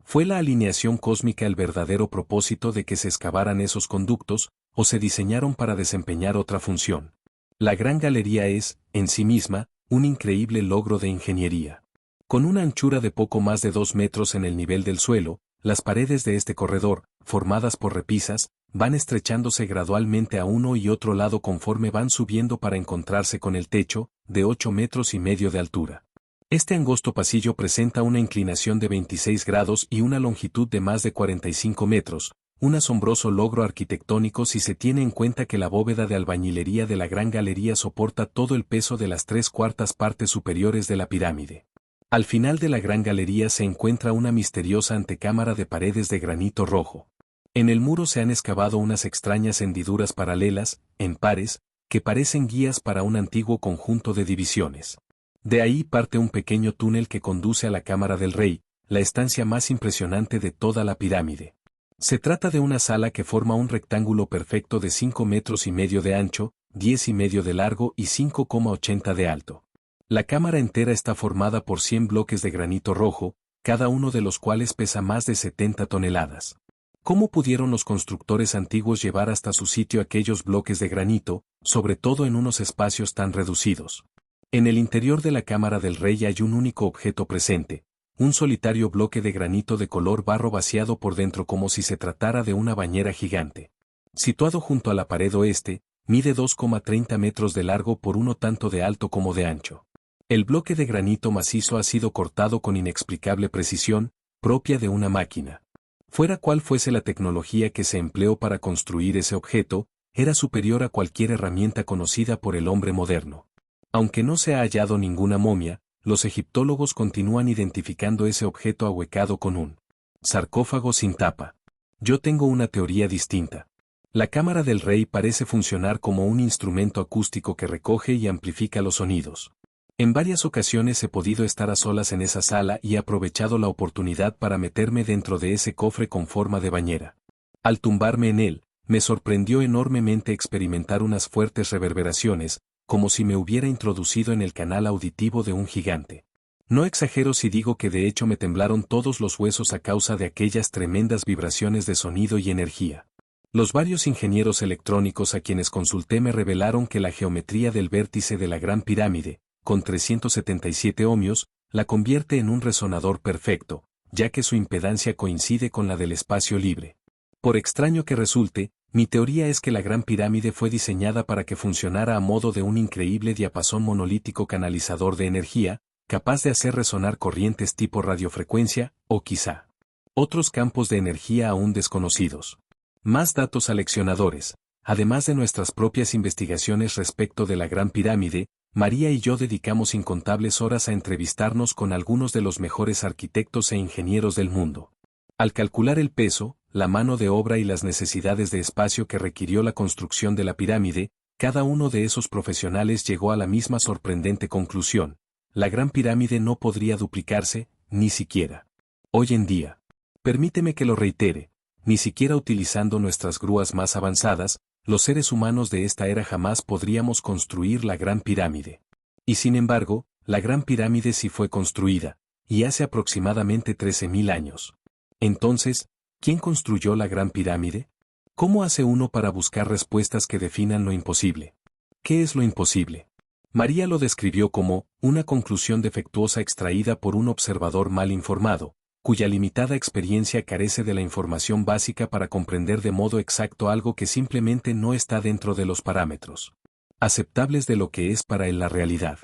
¿Fue la alineación cósmica el verdadero propósito de que se excavaran esos conductos, o se diseñaron para desempeñar otra función? La Gran Galería es, en sí misma, un increíble logro de ingeniería. Con una anchura de poco más de 2 metros en el nivel del suelo, las paredes de este corredor, formadas por repisas, van estrechándose gradualmente a uno y otro lado conforme van subiendo para encontrarse con el techo, de 8 metros y medio de altura. Este angosto pasillo presenta una inclinación de 26 grados y una longitud de más de 45 metros, un asombroso logro arquitectónico si se tiene en cuenta que la bóveda de albañilería de la Gran Galería soporta todo el peso de las 3/4 partes superiores de la pirámide. Al final de la Gran Galería se encuentra una misteriosa antecámara de paredes de granito rojo. En el muro se han excavado unas extrañas hendiduras paralelas, en pares, que parecen guías para un antiguo conjunto de divisiones. De ahí parte un pequeño túnel que conduce a la Cámara del Rey, la estancia más impresionante de toda la pirámide. Se trata de una sala que forma un rectángulo perfecto de 5 metros y medio de ancho, 10 y medio de largo y 5,80 de alto. La cámara entera está formada por 100 bloques de granito rojo, cada uno de los cuales pesa más de 70 toneladas. ¿Cómo pudieron los constructores antiguos llevar hasta su sitio aquellos bloques de granito, sobre todo en unos espacios tan reducidos? En el interior de la Cámara del Rey hay un único objeto presente, un solitario bloque de granito de color barro vaciado por dentro como si se tratara de una bañera gigante. Situado junto a la pared oeste, mide 2,30 metros de largo por uno tanto de alto como de ancho. El bloque de granito macizo ha sido cortado con inexplicable precisión, propia de una máquina. Fuera cual fuese la tecnología que se empleó para construir ese objeto, era superior a cualquier herramienta conocida por el hombre moderno. Aunque no se ha hallado ninguna momia, los egiptólogos continúan identificando ese objeto ahuecado con un sarcófago sin tapa. Yo tengo una teoría distinta. La Cámara del Rey parece funcionar como un instrumento acústico que recoge y amplifica los sonidos. En varias ocasiones he podido estar a solas en esa sala y he aprovechado la oportunidad para meterme dentro de ese cofre con forma de bañera. Al tumbarme en él, me sorprendió enormemente experimentar unas fuertes reverberaciones, como si me hubiera introducido en el canal auditivo de un gigante. No exagero si digo que de hecho me temblaron todos los huesos a causa de aquellas tremendas vibraciones de sonido y energía. Los varios ingenieros electrónicos a quienes consulté me revelaron que la geometría del vértice de la Gran Pirámide, con 377 ohmios, la convierte en un resonador perfecto, ya que su impedancia coincide con la del espacio libre. Por extraño que resulte, mi teoría es que la Gran Pirámide fue diseñada para que funcionara a modo de un increíble diapasón monolítico canalizador de energía, capaz de hacer resonar corrientes tipo radiofrecuencia, o quizá otros campos de energía aún desconocidos. Más datos aleccionadores. Además de nuestras propias investigaciones respecto de la Gran Pirámide, María y yo dedicamos incontables horas a entrevistarnos con algunos de los mejores arquitectos e ingenieros del mundo. Al calcular el peso, la mano de obra y las necesidades de espacio que requirió la construcción de la pirámide, cada uno de esos profesionales llegó a la misma sorprendente conclusión: la Gran Pirámide no podría duplicarse, ni siquiera hoy en día. Permíteme que lo reitere, ni siquiera utilizando nuestras grúas más avanzadas, los seres humanos de esta era jamás podríamos construir la Gran Pirámide. Y sin embargo, la Gran Pirámide sí fue construida, y hace aproximadamente 13.000 años. Entonces, ¿quién construyó la Gran Pirámide? ¿Cómo hace uno para buscar respuestas que definan lo imposible? ¿Qué es lo imposible? María lo describió como una conclusión defectuosa extraída por un observador mal informado, cuya limitada experiencia carece de la información básica para comprender de modo exacto algo que simplemente no está dentro de los parámetros aceptables de lo que es para él la realidad.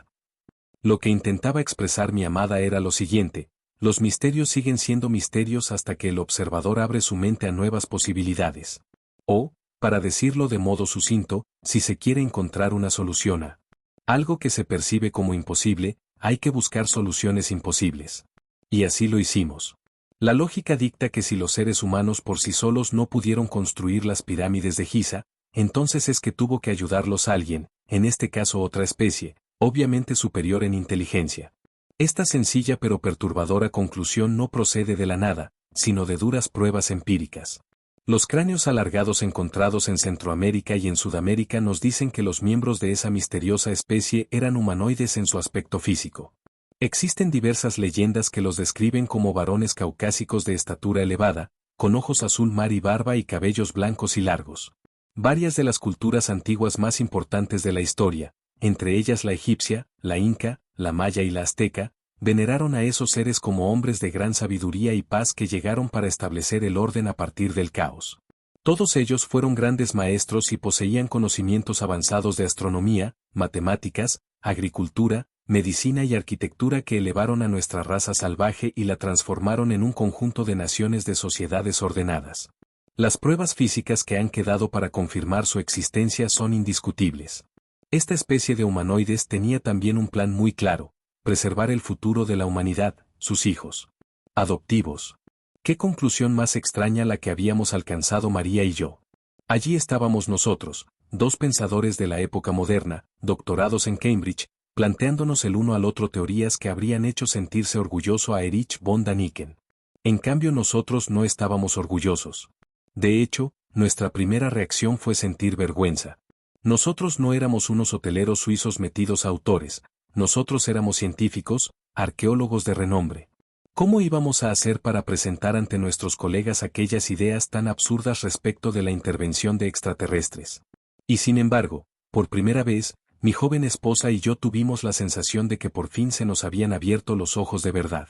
Lo que intentaba expresar mi amada era lo siguiente: los misterios siguen siendo misterios hasta que el observador abre su mente a nuevas posibilidades. O, para decirlo de modo sucinto, si se quiere encontrar una solución a algo que se percibe como imposible, hay que buscar soluciones imposibles. Y así lo hicimos. La lógica dicta que si los seres humanos por sí solos no pudieron construir las pirámides de Giza, entonces es que tuvo que ayudarlos alguien, en este caso otra especie, obviamente superior en inteligencia. Esta sencilla pero perturbadora conclusión no procede de la nada, sino de duras pruebas empíricas. Los cráneos alargados encontrados en Centroamérica y en Sudamérica nos dicen que los miembros de esa misteriosa especie eran humanoides en su aspecto físico. Existen diversas leyendas que los describen como varones caucásicos de estatura elevada, con ojos azul mar y barba y cabellos blancos y largos. Varias de las culturas antiguas más importantes de la historia, entre ellas la egipcia, la inca, la maya y la azteca, veneraron a esos seres como hombres de gran sabiduría y paz que llegaron para establecer el orden a partir del caos. Todos ellos fueron grandes maestros y poseían conocimientos avanzados de astronomía, matemáticas, agricultura, medicina y arquitectura que elevaron a nuestra raza salvaje y la transformaron en un conjunto de naciones de sociedades ordenadas. Las pruebas físicas que han quedado para confirmar su existencia son indiscutibles. Esta especie de humanoides tenía también un plan muy claro: preservar el futuro de la humanidad, sus hijos adoptivos. Qué conclusión más extraña la que habíamos alcanzado María y yo. Allí estábamos nosotros, dos pensadores de la época moderna, doctorados en Cambridge, planteándonos el uno al otro teorías que habrían hecho sentirse orgulloso a Erich von Däniken. En cambio nosotros no estábamos orgullosos. De hecho, nuestra primera reacción fue sentir vergüenza. Nosotros no éramos unos hoteleros suizos metidos a autores, nosotros éramos científicos, arqueólogos de renombre. ¿Cómo íbamos a hacer para presentar ante nuestros colegas aquellas ideas tan absurdas respecto de la intervención de extraterrestres? Y sin embargo, por primera vez, mi joven esposa y yo tuvimos la sensación de que por fin se nos habían abierto los ojos de verdad.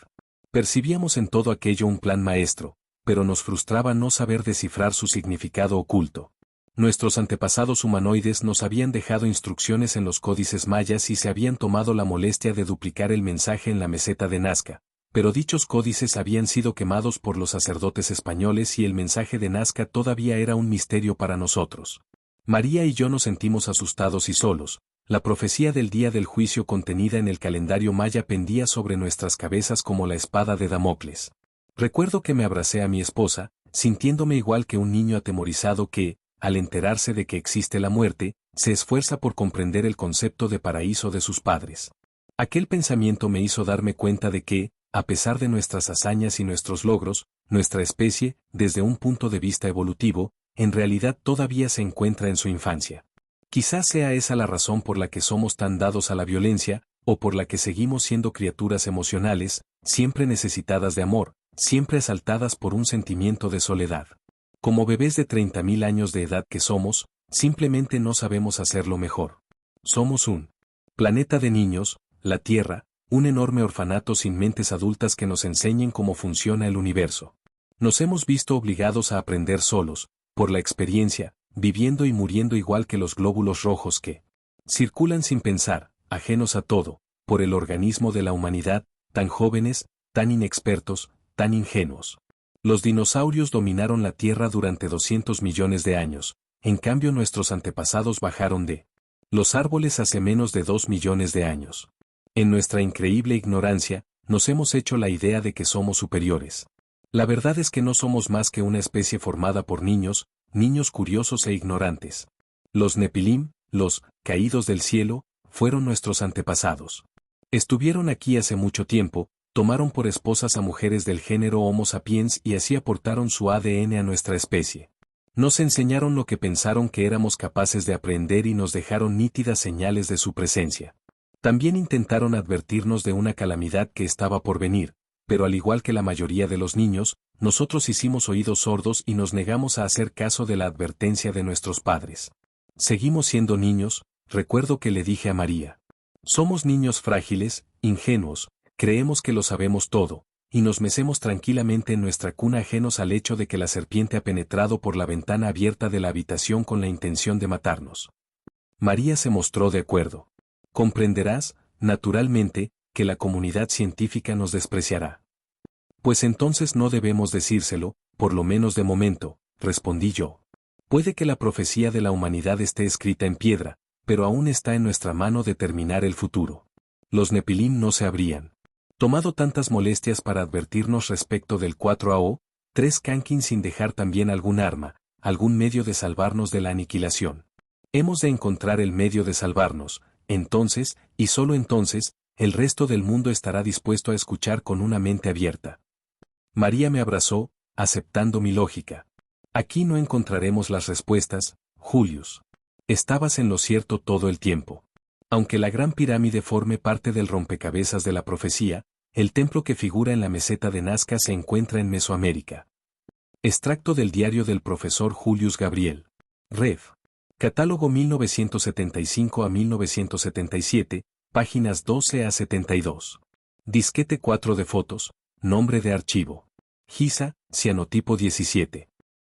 Percibíamos en todo aquello un plan maestro, pero nos frustraba no saber descifrar su significado oculto. Nuestros antepasados humanoides nos habían dejado instrucciones en los códices mayas y se habían tomado la molestia de duplicar el mensaje en la meseta de Nazca, pero dichos códices habían sido quemados por los sacerdotes españoles y el mensaje de Nazca todavía era un misterio para nosotros. María y yo nos sentimos asustados y solos. La profecía del día del juicio contenida en el calendario maya pendía sobre nuestras cabezas como la espada de Damocles. Recuerdo que me abracé a mi esposa, sintiéndome igual que un niño atemorizado que, al enterarse de que existe la muerte, se esfuerza por comprender el concepto de paraíso de sus padres. Aquel pensamiento me hizo darme cuenta de que, a pesar de nuestras hazañas y nuestros logros, nuestra especie, desde un punto de vista evolutivo, en realidad todavía se encuentra en su infancia. Quizás sea esa la razón por la que somos tan dados a la violencia, o por la que seguimos siendo criaturas emocionales, siempre necesitadas de amor, siempre asaltadas por un sentimiento de soledad. Como bebés de 30.000 años de edad que somos, simplemente no sabemos hacerlo mejor. Somos un planeta de niños, la Tierra, un enorme orfanato sin mentes adultas que nos enseñen cómo funciona el universo. Nos hemos visto obligados a aprender solos, por la experiencia, viviendo y muriendo igual que los glóbulos rojos que circulan sin pensar, ajenos a todo, por el organismo de la humanidad, tan jóvenes, tan inexpertos, tan ingenuos. Los dinosaurios dominaron la Tierra durante 200 millones de años, en cambio nuestros antepasados bajaron de los árboles hace menos de 2 millones de años. En nuestra increíble ignorancia, nos hemos hecho la idea de que somos superiores. La verdad es que no somos más que una especie formada por niños curiosos e ignorantes. Los Nepilim, los caídos del cielo, fueron nuestros antepasados. Estuvieron aquí hace mucho tiempo, tomaron por esposas a mujeres del género Homo sapiens y así aportaron su ADN a nuestra especie. Nos enseñaron lo que pensaron que éramos capaces de aprender y nos dejaron nítidas señales de su presencia. También intentaron advertirnos de una calamidad que estaba por venir, pero al igual que la mayoría de los niños, nosotros hicimos oídos sordos y nos negamos a hacer caso de la advertencia de nuestros padres. Seguimos siendo niños, recuerdo que le dije a María. Somos niños frágiles, ingenuos, creemos que lo sabemos todo, y nos mecemos tranquilamente en nuestra cuna ajenos al hecho de que la serpiente ha penetrado por la ventana abierta de la habitación con la intención de matarnos. María se mostró de acuerdo. Comprenderás, naturalmente, que la comunidad científica nos despreciará. Pues entonces no debemos decírselo, por lo menos de momento, respondí yo. Puede que la profecía de la humanidad esté escrita en piedra, pero aún está en nuestra mano determinar el futuro. Los Nepilim no se habrían tomado tantas molestias para advertirnos respecto del 4AO, 3 Kankin sin dejar también algún arma, algún medio de salvarnos de la aniquilación. Hemos de encontrar el medio de salvarnos, entonces, y solo entonces, el resto del mundo estará dispuesto a escuchar con una mente abierta. María me abrazó, aceptando mi lógica. Aquí no encontraremos las respuestas, Julius. Estabas en lo cierto todo el tiempo. Aunque la Gran Pirámide forme parte del rompecabezas de la profecía, el templo que figura en la meseta de Nazca se encuentra en Mesoamérica. Extracto del diario del profesor Julius Gabriel. Ref. Catálogo 1975 a 1977, páginas 12 a 72. Disquete 4 de fotos, nombre de archivo. GISA, cianotipo 17.